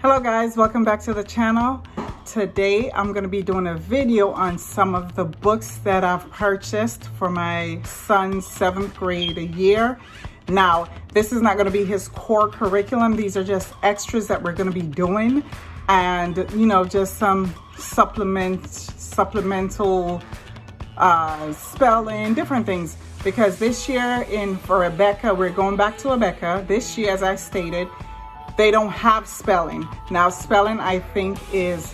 Hello guys, welcome back to the channel. Today I'm going to be doing a video on some of the books that I've purchased for my son's 7th grade year. Now, this is not going to be his core curriculum. These are just extras that we're going to be doing, and you know, just some supplemental spelling, different things. Because this year for Rebecca, we're going back to Rebecca. This year, as I stated, they don't have spelling. Now, spelling, I think, is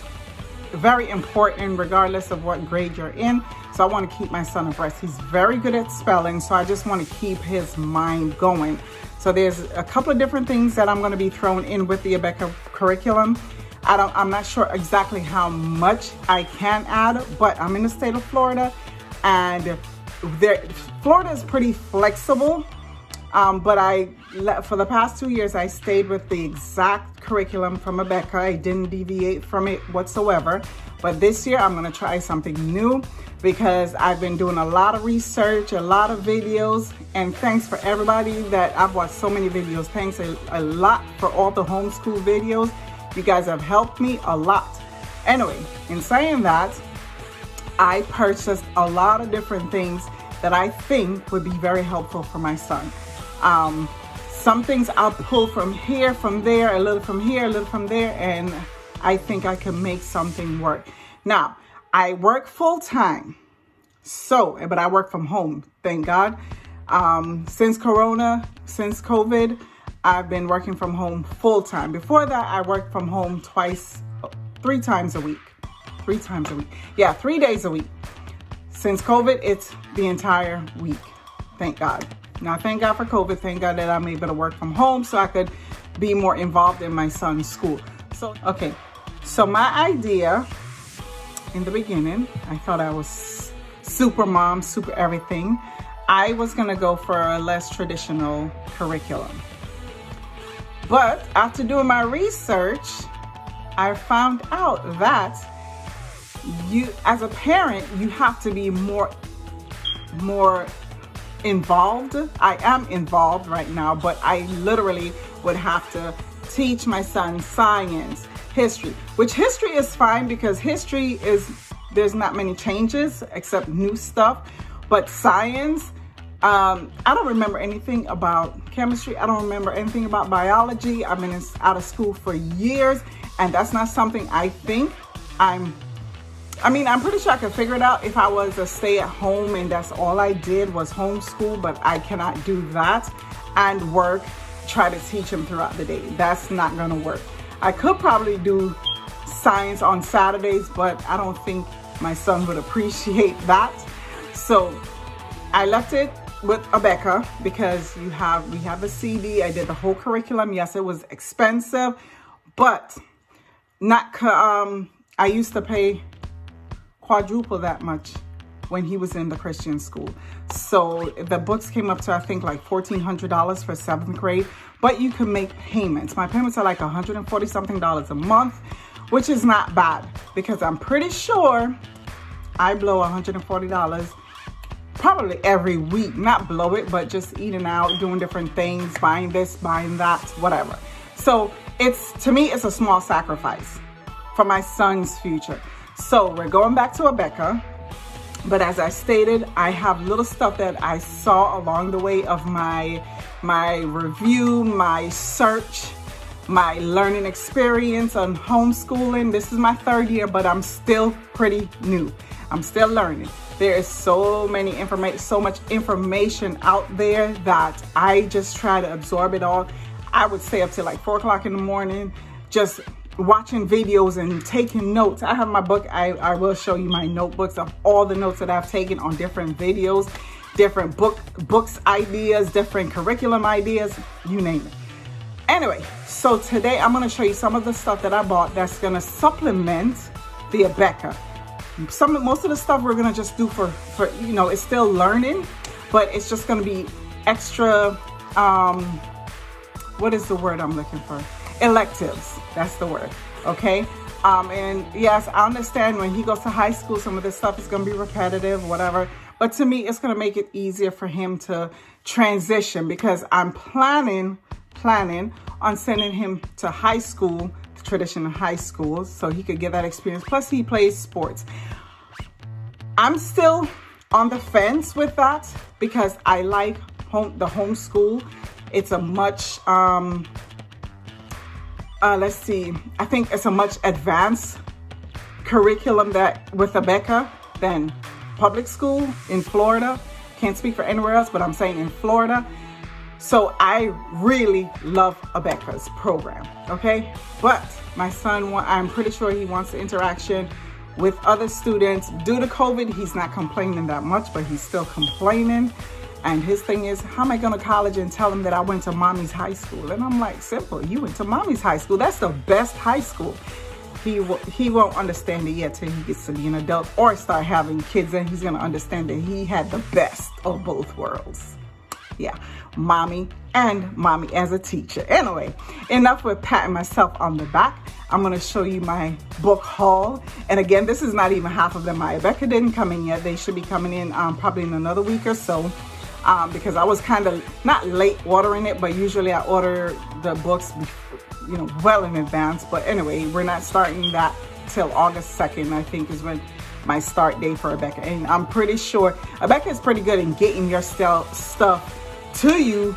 very important regardless of what grade you're in. So I want to keep my son abreast. He's very good at spelling, so I just want to keep his mind going. So there's a couple of different things that I'm going to be throwing in with the Rebecca curriculum. I'm not sure exactly how much I can add, but I'm in the state of Florida, and Florida is pretty flexible. But for the past 2 years, I stayed with the exact curriculum from Rebecca. I didn't deviate from it whatsoever. But this year, I'm going to try something new because I've been doing a lot of research, a lot of videos. And thanks for everybody that I've watched so many videos. Thanks a lot for all the homeschool videos. You guys have helped me a lot. Anyway, in saying that, I purchased a lot of different things that I think would be very helpful for my son. Some things I'll pull from here, from there, a little from here, a little from there, and I think I can make something work. Now, I work full time, but I work from home, thank God. Since COVID, I've been working from home full time. Before that, I worked from home 3 times a week. 3 times a week. Yeah, 3 days a week. Since COVID, it's the entire week. Thank God. Now, thank God for COVID. Thank God that I'm able to work from home so I could be more involved in my son's school. So, okay. So my idea in the beginning, I thought I was super mom, super everything. I was going to go for a less traditional curriculum. But after doing my research, I found out that as a parent, you have to be more involved. I am involved right now, but I literally would have to teach my son science, history, which history is fine because there's not many changes except new stuff. But science, I don't remember anything about chemistry. I don't remember anything about biology. I've been out of school for years, and that's not something I think I'm pretty sure I could figure it out if I was a stay-at-home and that's all I did was homeschool, but I cannot do that and try to teach him throughout the day. That's not going to work. I could probably do science on Saturdays, but I don't think my son would appreciate that. So I left it with Rebecca because we have a CD. I did the whole curriculum. Yes, it was expensive, but I used to pay quadruple that much when he was in the Christian school. So the books came up to, I think, like $1,400 for 7th grade, but you can make payments. My payments are like $140 something a month, which is not bad because I'm pretty sure I blow $140 probably every week. Not blow it, but just eating out, doing different things, buying this, buying that, whatever. So to me, it's a small sacrifice for my son's future. So we're going back to Rebecca, but as I stated, I have little stuff that I saw along the way of my review, my search, my learning experience on homeschooling. This is my 3rd year, but I'm still pretty new. I'm still learning. There is so much information out there that I just try to absorb it all. I would stay up till like 4 o'clock in the morning, just watching videos and taking notes. I have my book. I will show you my notebooks of all the notes that I've taken on different videos, different books ideas, different curriculum ideas, you name it. Anyway, so today I'm going to show you some of the stuff that I bought that's going to supplement the Rebecca. Most of the stuff we're going to just do for you know, it's still learning, but it's just going to be extra, what is the word I'm looking for? Electives, that's the word, okay? And yes, I understand when he goes to high school, some of this stuff is going to be repetitive, whatever. But to me, it's going to make it easier for him to transition because I'm planning on sending him to high school traditional high school, so he could get that experience. Plus he plays sports. I'm still on the fence with that because I like the homeschool. It's a much, let's see, I think it's a much advanced curriculum that with ABECA than public school in Florida. Can't speak for anywhere else, but I'm saying in Florida. So I really love ABECA's program, okay? But my son, I'm pretty sure he wants the interaction with other students. Due to COVID, he's not complaining that much, but he's still complaining. And his thing is, how am I going to college and tell him that I went to mommy's high school? And I'm like, simple, you went to mommy's high school. That's the best high school. He won't understand it yet till he gets to be an adult or start having kids, and he's going to understand that he had the best of both worlds. Yeah, mommy and mommy as a teacher. Anyway, enough with patting myself on the back. I'm going to show you my book haul. And again, this is not even half of them. My ABECA didn't come in yet. They should be coming in probably in another week or so, because I was kind of not late ordering it, but usually I order the books, you know, well in advance. But anyway, we're not starting that till August 2nd, I think, is when my start date for ABECA. And I'm pretty sure ABECA is pretty good in getting your stuff to you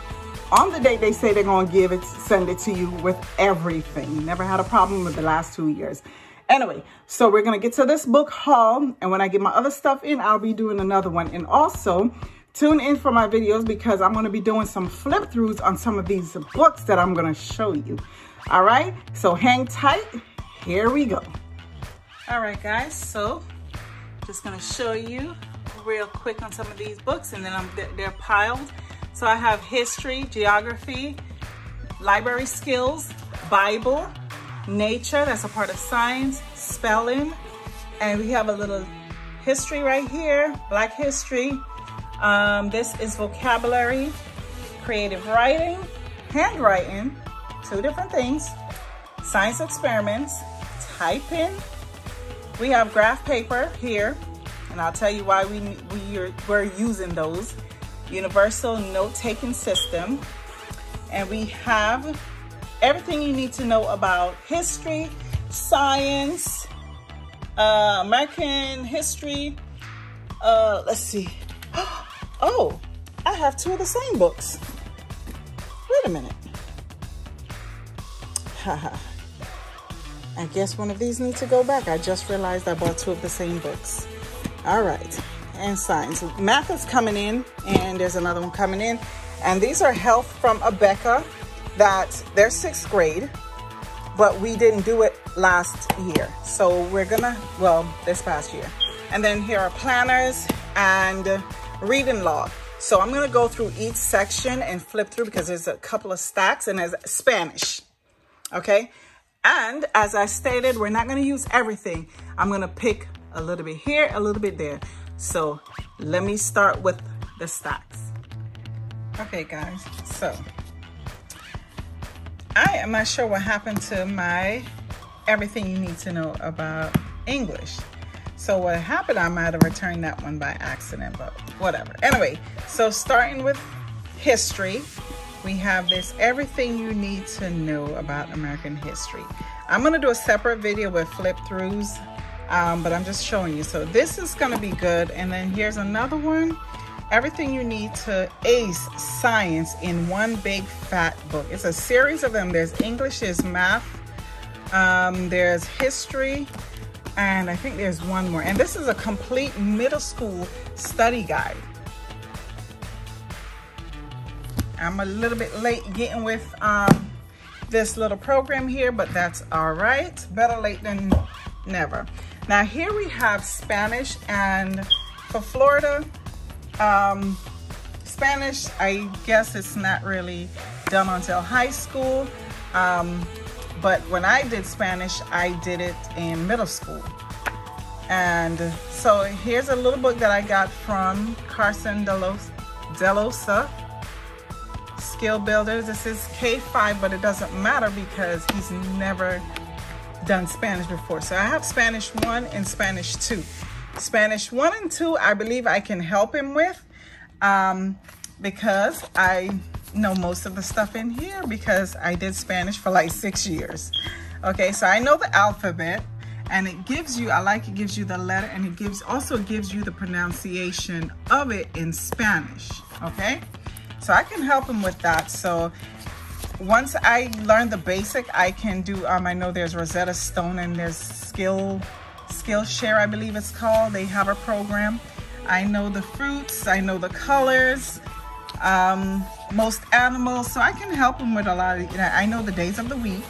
on the date they say they're going to send it to you with everything. Never had a problem with the last 2 years. Anyway, so we're going to get to this book haul, and when I get my other stuff in, I'll be doing another one. And also tune in for my videos because I'm going to be doing some flip throughs on some of these books that I'm going to show you. All right, so hang tight. Here we go. All right, guys, so just going to show you real quick on some of these books, and then they're piled. So I have history, geography, library skills, Bible, nature, that's a part of science, spelling, and we have a little history right here, Black history. This is vocabulary, creative writing, handwriting, two different things, science experiments, typing. We have graph paper here, and I'll tell you why we're using those. Universal note-taking system, and we have everything you need to know about history, science, American history. Let's see. Oh, I have two of the same books. Wait a minute. Haha. I guess one of these needs to go back. I just realized I bought two of the same books. All right. And science. Math is coming in, and there's another one coming in. And these are health from ABECA that they're 6th grade, but we didn't do it last year. So we're gonna, well, this past year. And then here are planners and reading log. So I'm gonna go through each section and flip through because there's a couple of stacks, and there's Spanish, okay? And as I stated, we're not gonna use everything. I'm gonna pick a little bit here, a little bit there. So let me start with the stacks. Okay, guys, so I am not sure what happened to my everything you need to know about English. So what happened, I might have returned that one by accident, but whatever. Anyway, so starting with history, we have this everything you need to know about American history. I'm gonna do a separate video with flip throughs, but I'm just showing you. So this is gonna be good. And then here's another one. Everything you need to ace science in one big fat book. It's a series of them. There's English, there's math, there's history, and I think there's one more. And this is a complete middle school study guide. I'm a little bit late getting with this little program here, but that's all right. Better late than never. Now here we have Spanish, and for Florida, Spanish, I guess it's not really done until high school. But when I did Spanish, I did it in middle school. And so here's a little book that I got from Carson Delosa, Skill Builders. This is K5, but it doesn't matter because he's never done Spanish before. So I have Spanish 1 and Spanish 2. Spanish 1 and 2, I believe I can help him with because I know most of the stuff in here because I did Spanish for like 6 years. Okay, so I know the alphabet, and it gives you, it gives you the letter, and it also gives you the pronunciation of it in Spanish, okay? So I can help him with that. So once I learn the basic, I can do, I know there's Rosetta Stone and there's Skillshare, I believe it's called. They have a program. I know the fruits, I know the colors, most animals, so I can help him with a lot of, I know the days of the week.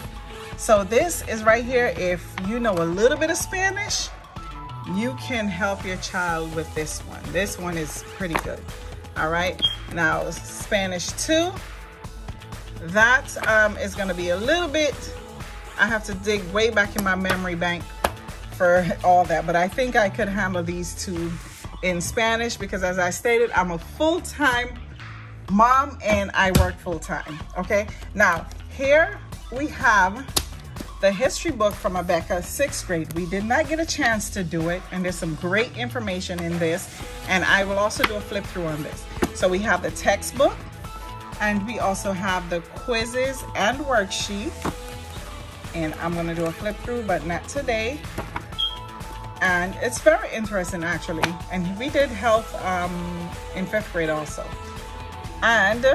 So this is right here. If you know a little bit of Spanish, you can help your child with this one. This one is pretty good. All right, now Spanish 2, that is gonna be a little bit, I have to dig way back in my memory bank for all that, but I think I could handle these two in Spanish because, as I stated, I'm a full-time mom and I work full-time, okay? Now, here we have the history book from Rebecca, 6th grade. We did not get a chance to do it, and there's some great information in this, and I will also do a flip through on this. So we have the textbook, and we also have the quizzes and worksheet, and I'm gonna do a flip through, but not today. And it's very interesting, actually. And we did health in 5th grade also. And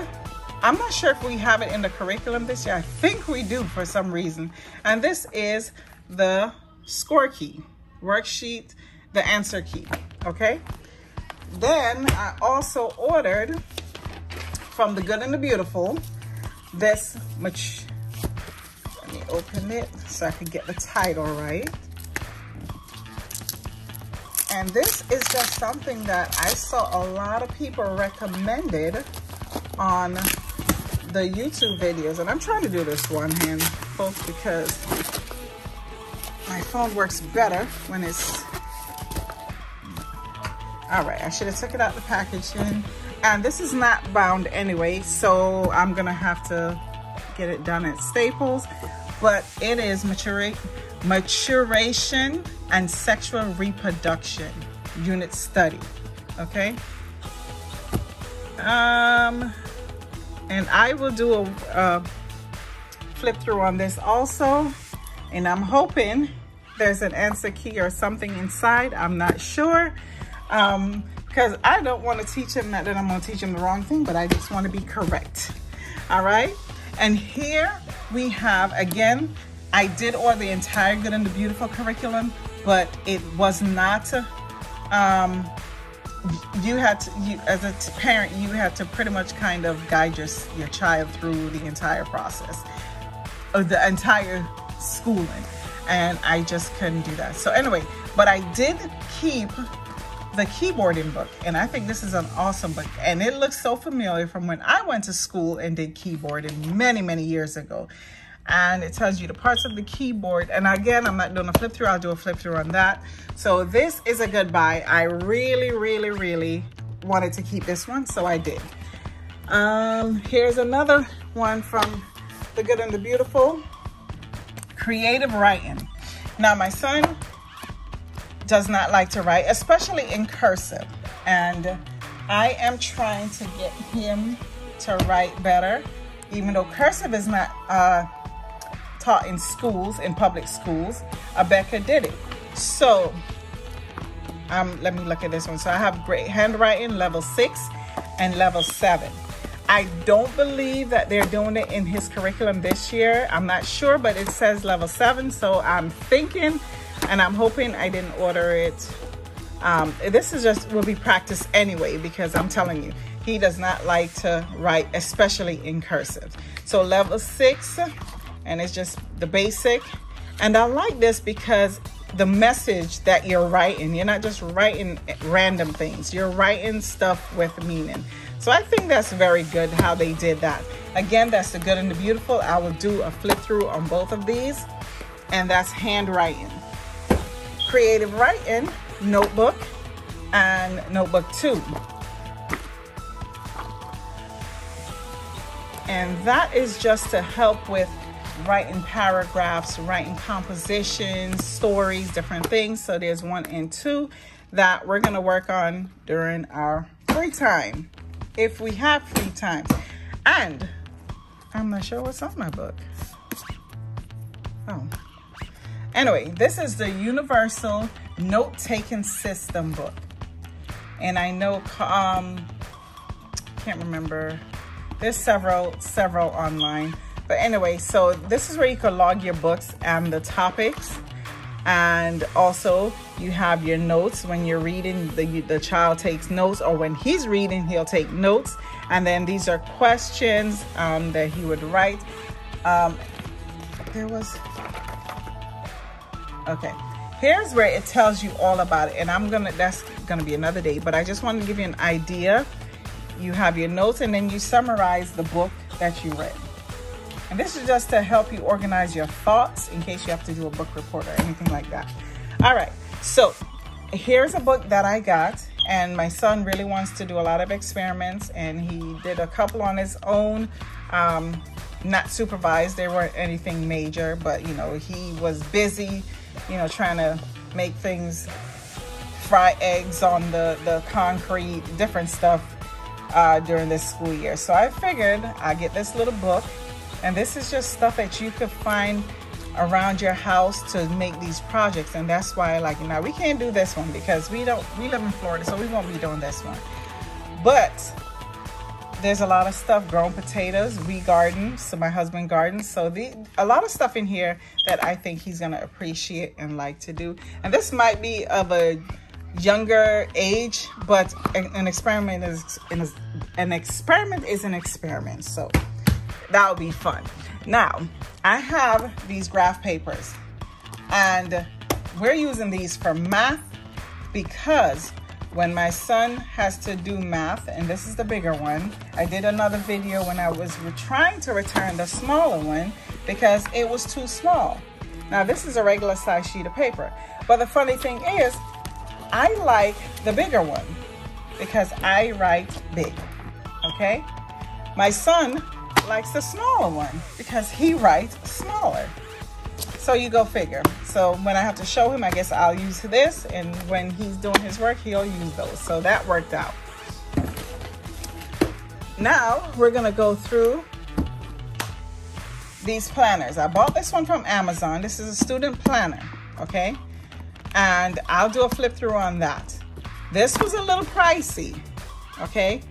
I'm not sure if we have it in the curriculum this year. I think we do for some reason. And this is the score key, worksheet, the answer key, okay? Then I also ordered from The Good and the Beautiful this much. Let me open it so I can get the title right. And this is just something that I saw a lot of people recommended on the YouTube videos. And I'm trying to do this one hand, folks, because my phone works better when it's... All right, I should have took it out the packaging. And this is not bound anyway, so I'm gonna have to get it done at Staples. But it is maturation and sexual reproduction unit study, okay? And I will do a flip through on this also, and I'm hoping there's an answer key or something inside. I'm not sure, because I don't want to teach him, not that I'm going to teach him the wrong thing, but I just want to be correct. All right, and here we have, again, I did order the entire Good and the Beautiful curriculum, but it was not, you had to, as a parent, you had to pretty much kind of guide your child through the entire process, or the entire schooling, and I just couldn't do that. So anyway, but I did keep the keyboarding book, and I think this is an awesome book, and it looks so familiar from when I went to school and did keyboarding many years ago. And it tells you the parts of the keyboard. And again, I'm not doing a flip through. I'll do a flip through on that. So this is a good buy. I really wanted to keep this one, so I did. Here's another one from The Good and the Beautiful, creative writing. Now, my son does not like to write, especially in cursive. And I am trying to get him to write better, even though cursive is not taught in schools, in public schools. Rebecca did it. So let me look at this one. So I have great handwriting, level 6 and level 7. I don't believe that they're doing it in his curriculum this year. I'm not sure, but it says level 7. So I'm thinking, and I'm hoping I didn't order it. This is just will be practice anyway, because I'm telling you, he does not like to write, especially in cursive. So level 6, and it's just the basic. And I like this because the message that you're writing, you're not just writing random things, you're writing stuff with meaning. So I think that's very good how they did that. Again, that's The Good and the Beautiful. I will do a flip through on both of these, and that's handwriting. Creative writing, notebook, and notebook 2. And that is just to help with writing paragraphs, writing compositions, stories, different things. So there's 1 and 2 that we're going to work on during our free time, if we have free time. And I'm not sure what's on my book. Oh. Anyway, this is the Universal Note-Taking System book. And I know, can't remember, there's several online. But anyway, so this is where you can log your books and the topics. And also you have your notes when you're reading, the child takes notes, or when he's reading, he'll take notes. And then these are questions that he would write. Okay, here's where it tells you all about it. And that's gonna be another day, but I just wanted to give you an idea. You have your notes, and then you summarize the book that you read. And this is just to help you organize your thoughts in case you have to do a book report or anything like that. All right, so here's a book that I got, and my son really wants to do a lot of experiments, and he did a couple on his own, not supervised. They weren't anything major, but you know, he was busy, you know, trying to make things, fry eggs on the concrete, different stuff during this school year. So I figured I'd get this little book. And this is just stuff that you could find around your house to make these projects. And that's why, like, now we can't do this one because we live in Florida, so we won't be doing this one. But there's a lot of stuff, grown potatoes, we garden, so my husband gardens. So a lot of stuff in here that I think he's gonna appreciate and like to do. And this might be of a younger age, but an experiment is an experiment. So that would be fun. Now, I have these graph papers, and we're using these for math because when my son has to do math, and this is the bigger one, I did another video when I was trying to return the smaller one because it was too small. Now, this is a regular size sheet of paper, but the funny thing is, I like the bigger one because I write big, okay? My son likes the smaller one because he writes smaller. So you go figure. So when I have to show him, I guess I'll use this, and when he's doing his work, he'll use those. So that worked out. Now we're gonna go through these planners. I bought this one from Amazon. This is a student planner, okay? And I'll do a flip through on that. This was a little pricey, okay?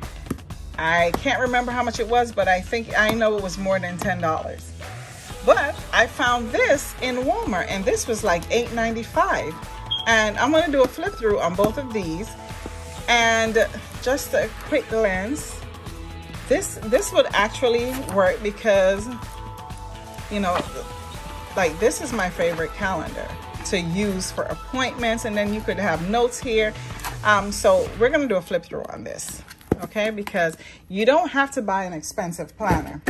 I can't remember how much it was, but I know it was more than $10. But I found this in Walmart, and this was like $8.95. And I'm gonna do a flip through on both of these. And just a quick glance, this would actually work because, you know, like this is my favorite calendar to use for appointments, and then you could have notes here. So we're gonna do a flip through on this, okay? Because you don't have to buy an expensive planner.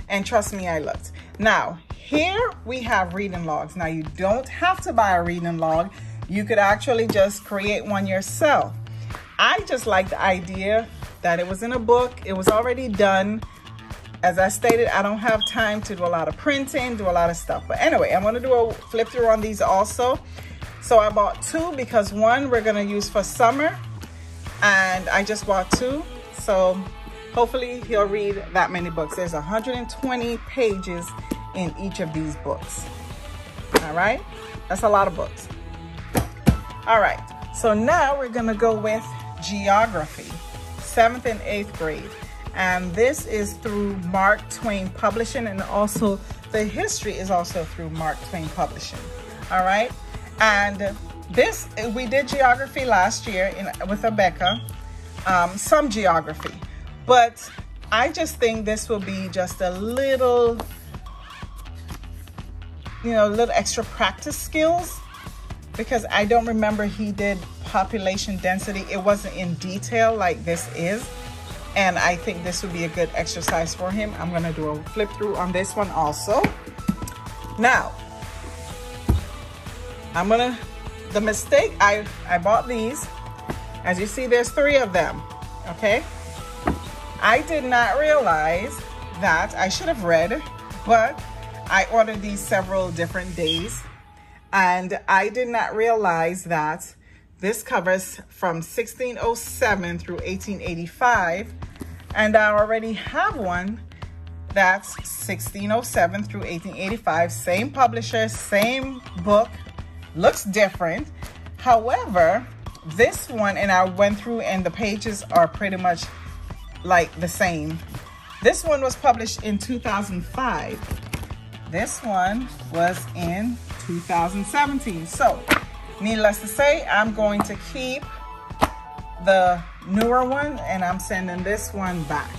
And trust me, I looked. Now, here we have reading logs. Now, you don't have to buy a reading log. You could actually just create one yourself. I just like the idea that it was in a book. It was already done. As I stated, I don't have time to do a lot of printing, do a lot of stuff. But anyway, I'm gonna do a flip through on these also. So I bought two because one we're gonna use for summer, and I just bought two. So hopefully he'll read that many books. There's 120 pages in each of these books. All right, that's a lot of books. All right, so now we're gonna go with geography, 7th and 8th grade. And this is through Mark Twain Publishing, and also the history is also through Mark Twain Publishing. All right, and this, we did geography last year with Rebecca, some geography, but I just think this will be just a little, you know, little extra practice skills, because I don't remember he did population density. It wasn't in detail like this is. And I think this would be a good exercise for him. I'm gonna do a flip through on this one also. Now, the mistake, I bought these. As you see, there's 3 of them, okay? I did not realize that, I should have read, but I ordered these several different days. And I did not realize that this covers from 1607 through 1885, and I already have one That's 1607 through 1885. Same publisher, same book, looks different. However, this one, and I went through and the pages are pretty much like the same. This one was published in 2005. This one was in 2017. So, needless to say, I'm going to keep the newer one and I'm sending this one back.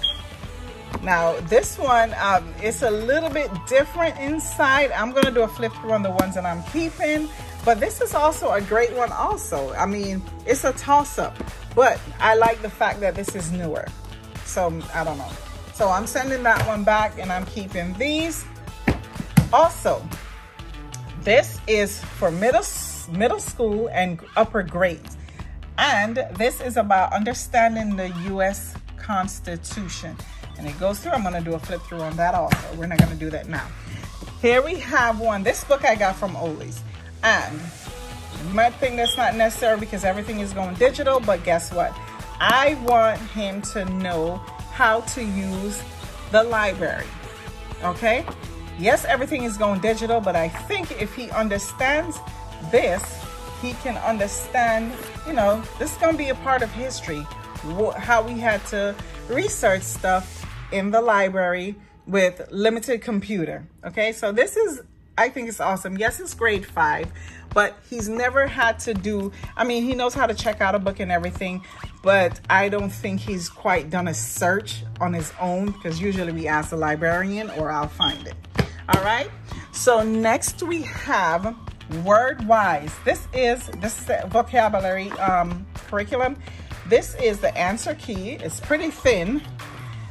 Now, this one is a little bit different inside. I'm going to do a flip through on the ones that I'm keeping. But this is also a great one also. I mean, it's a toss-up. But I like the fact that this is newer. So, I don't know. So, I'm sending that one back and I'm keeping these. Also, this is for middle school and upper grades. And this is about understanding the U.S. Constitution. And it goes through. I'm going to do a flip through on that also. We're not going to do that now. Here we have one. This book I got from Ollie's. And you might think that's not necessary because everything is going digital, but guess what? I want him to know how to use the library, okay? Yes, everything is going digital, but I think if he understands this, he can understand, you know, this is going to be a part of history, how we had to research stuff in the library with limited computer, okay? So this is, I think it's awesome. Yes, it's grade 5, but he's never had to do, I mean, he knows how to check out a book and everything, but I don't think he's quite done a search on his own because usually we ask the librarian or I'll find it. All right. So next we have Word Wise. This is the vocabulary curriculum. This is the answer key. It's pretty thin.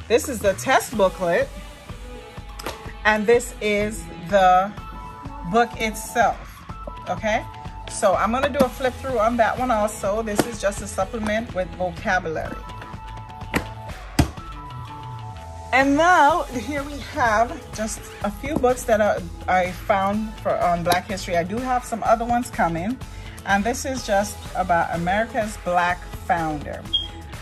This is the test booklet. And this is the book itself, okay? So I'm gonna do a flip through on that one also. This is just a supplement with vocabulary. And now here we have just a few books that I found on Black History. I do have some other ones coming. And this is just about America's Black Founder.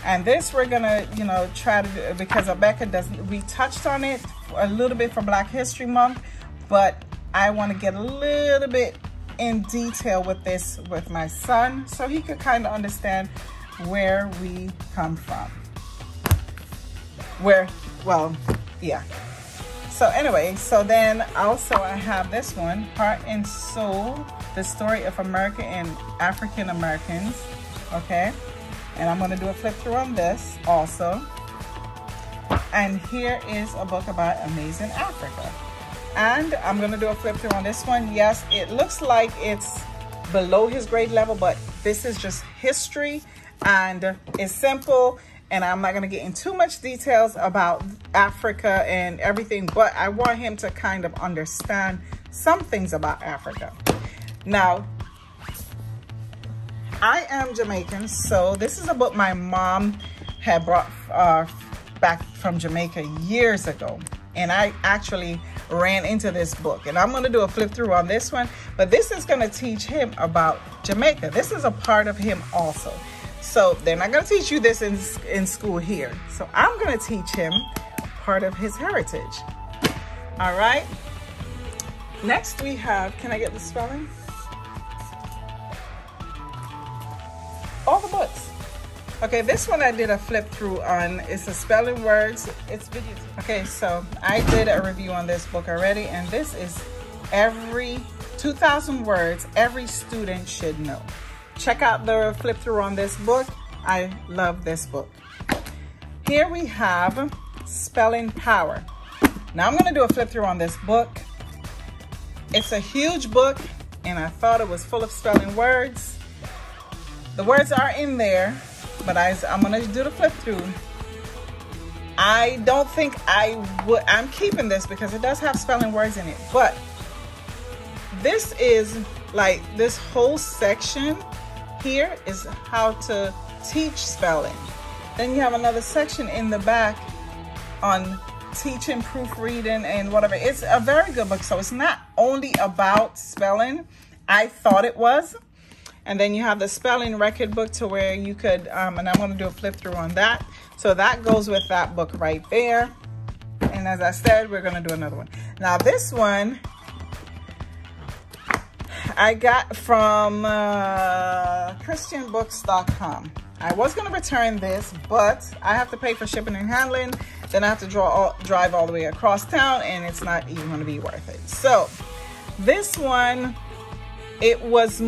And this we're gonna, you know, try to do, because Rebecca doesn't, we touched on it a little bit for Black History Month, but I want to get a little bit in detail with this with my son so he could kind of understand where we come from. Well, yeah. So anyway, so then also I have this one, Heart and Soul, the story of America and African Americans, okay? And I'm gonna do a flip through on this also. And here is a book about Amazing Africa. And I'm gonna do a flip through on this one. Yes, it looks like it's below his grade level, but this is just history and it's simple. And I'm not gonna get into too much details about Africa and everything, but I want him to kind of understand some things about Africa. Now, I am Jamaican, so this is a book my mom had brought back from Jamaica years ago. And I actually ran into this book. And I'm gonna do a flip through on this one, but this is gonna teach him about Jamaica. This is a part of him also. So they're not gonna teach you this in school here. So I'm gonna teach him part of his heritage. All right. Next we have, can I get the spelling? All the books. Okay, this one I did a flip through on. It's the spelling words. It's video. Okay, so I did a review on this book already, and this is every 2,000 words every student should know. Check out the flip through on this book. I love this book. Here we have Spelling Power. Now I'm gonna do a flip through on this book. It's a huge book, and I thought it was full of spelling words. The words are in there, but I'm gonna do the flip through. I don't think I'm keeping this because it does have spelling words in it, but this is like, this whole section here is how to teach spelling. Then you have another section in the back on teaching proofreading and whatever. It's a very good book. So it's not only about spelling. I thought it was. And then you have the spelling record book to where you could, and I'm going to do a flip through on that. So that goes with that book right there. And as I said, we're gonna do another one. Now this one I got from christianbooks.com. I was gonna return this, but I have to pay for shipping and handling. Then I have to drive all the way across town, and it's not even gonna be worth it. So this one, it was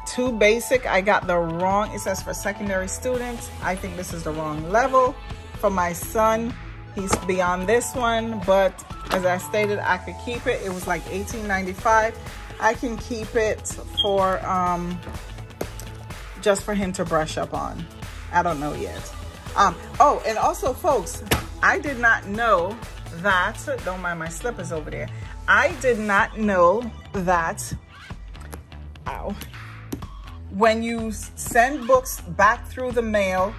too basic. I got the wrong, it says for secondary students. I think this is the wrong level for my son. He's beyond this one, but as I stated, I could keep it. It was like $18.95. I can keep it for just for him to brush up on. I don't know yet. Oh, and also folks, I did not know that, don't mind my slippers over there. I did not know that, when you send books back through the mail,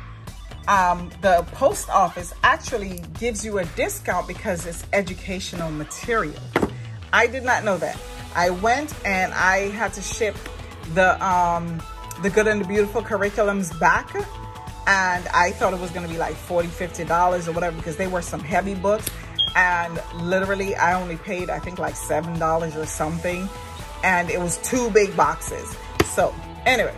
the post office actually gives you a discount because it's educational material. I did not know that. I went and I had to ship the Good and the Beautiful curriculums back, and I thought it was going to be like $40, $50 or whatever, because they were some heavy books, and literally I only paid, I think, like $7 or something, and it was 2 big boxes. So anyway,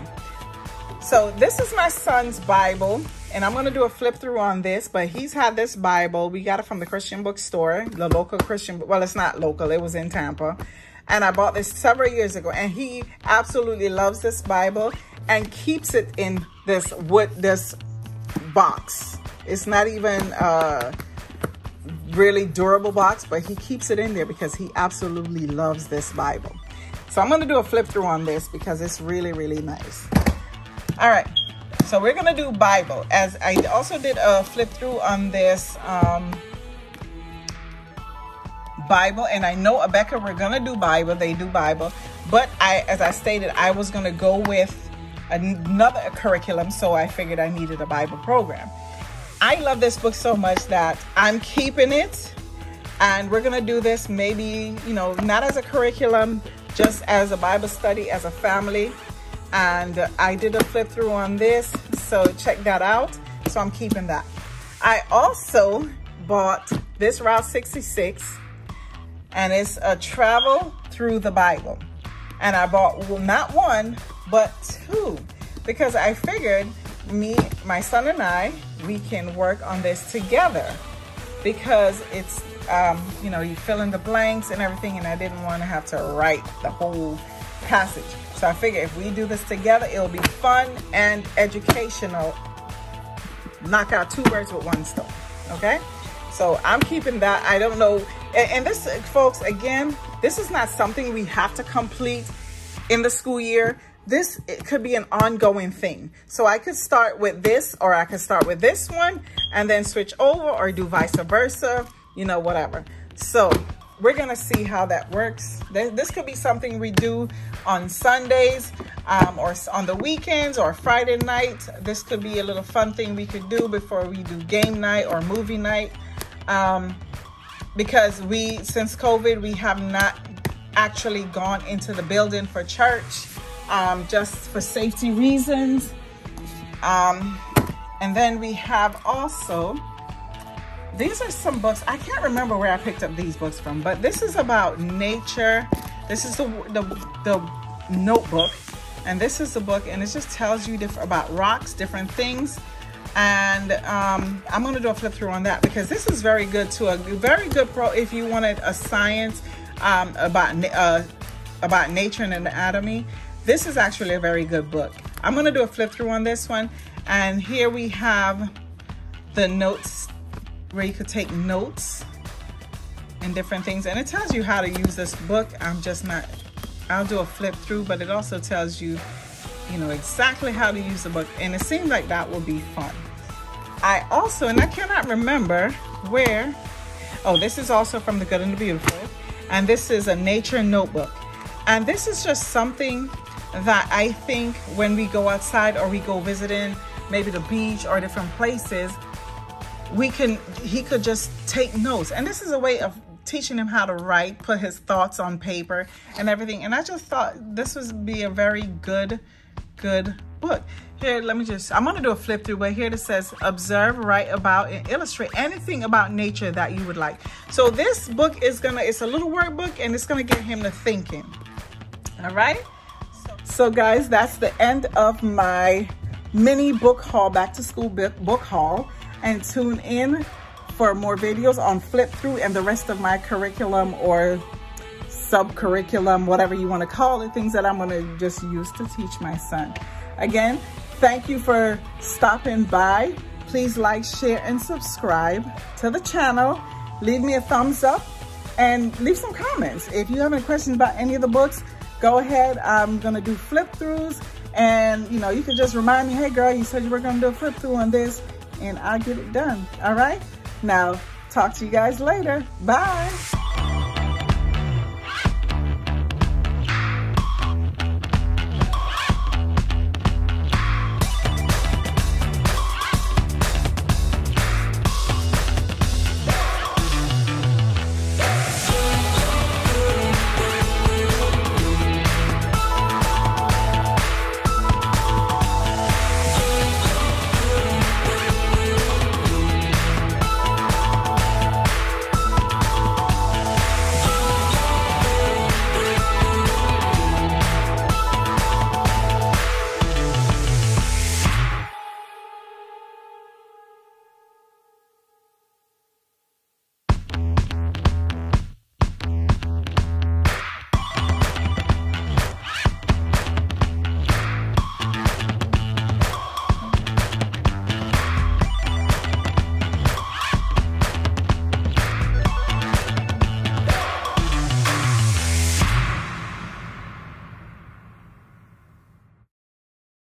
so this is my son's Bible, and I'm going to do a flip through on this, but he's had this Bible. We got it from the Christian bookstore, the local Christian, well, it's not local, it was in Tampa. And I bought this several years ago, and he absolutely loves this Bible and keeps it in this box. It's not even a really durable box, but he keeps it in there because he absolutely loves this Bible. So I'm going to do a flip through on this because it's really, really nice. All right, so we're going to do Bible. As I also did a flip through on this Bible, and I know Abeka, we're gonna do Bible, they do Bible, but as I stated, I was gonna go with another curriculum, so I figured I needed a Bible program. I love this book so much that I'm keeping it, and we're gonna do this maybe, you know, not as a curriculum, just as a Bible study as a family. And I did a flip through on this, so check that out. So I'm keeping that. I also bought this Route 66, and it's a travel through the Bible. And I bought, well, not one, but 2, because I figured my son and I, we can work on this together, because it's, you know, you fill in the blanks and everything, and I didn't want to have to write the whole passage. So I figured if we do this together, it'll be fun and educational. Knock out 2 birds with 1 stone, okay? So I'm keeping that. I don't know. And this, folks, again, this is not something we have to complete in the school year. It could be an ongoing thing. So I could start with this, or I could start with this one and then switch over, or do vice versa, you know, whatever. So we're going to see how that works. This could be something we do on Sundays, or on the weekends, or Friday night. This could be a little fun thing we could do before we do game night or movie night. Because since COVID, we have not actually gone into the building for church, just for safety reasons. And then we have also, these are some books. I can't remember where I picked up these books from, but this is about nature. This is the notebook, and this is the book, and it just tells you about rocks, different things. And I'm going to do a flip through on that, because this is very good too. A very good if you wanted a science about nature and anatomy. This is actually a very good book. I'm going to do a flip through on this one. And here we have the notes, where you could take notes and different things. And it tells you how to use this book. I'll do a flip through, but it also tells you, you know, exactly how to use the book. And it seems like that will be fun. I also, and I cannot remember where, oh, this is also from the Good and the Beautiful. And this is a nature notebook. And this is just something that I think when we go outside, or we go visiting maybe the beach or different places, he could just take notes. And this is a way of teaching him how to write, put his thoughts on paper and everything. And I just thought this would be a very good good book. Here, I'm gonna do a flip through, but here it says observe, write about, and illustrate anything about nature that you would like. So this book is it's a little workbook, and it's gonna get him to thinking. All right. So guys, that's the end of my mini book haul, back to school book haul, and tune in for more videos on flip through and the rest of my curriculum or sub-curriculum, whatever you want to call it, things that I'm going to just use to teach my son. Again, thank you for stopping by. Please like, share, and subscribe to the channel. Leave me a thumbs up and leave some comments. If you have any questions about any of the books, go ahead. I'm going to do flip throughs, and you know, you can just remind me, hey girl, you said you were going to do a flip through on this, and I'll get it done. All right. Now, talk to you guys later. Bye.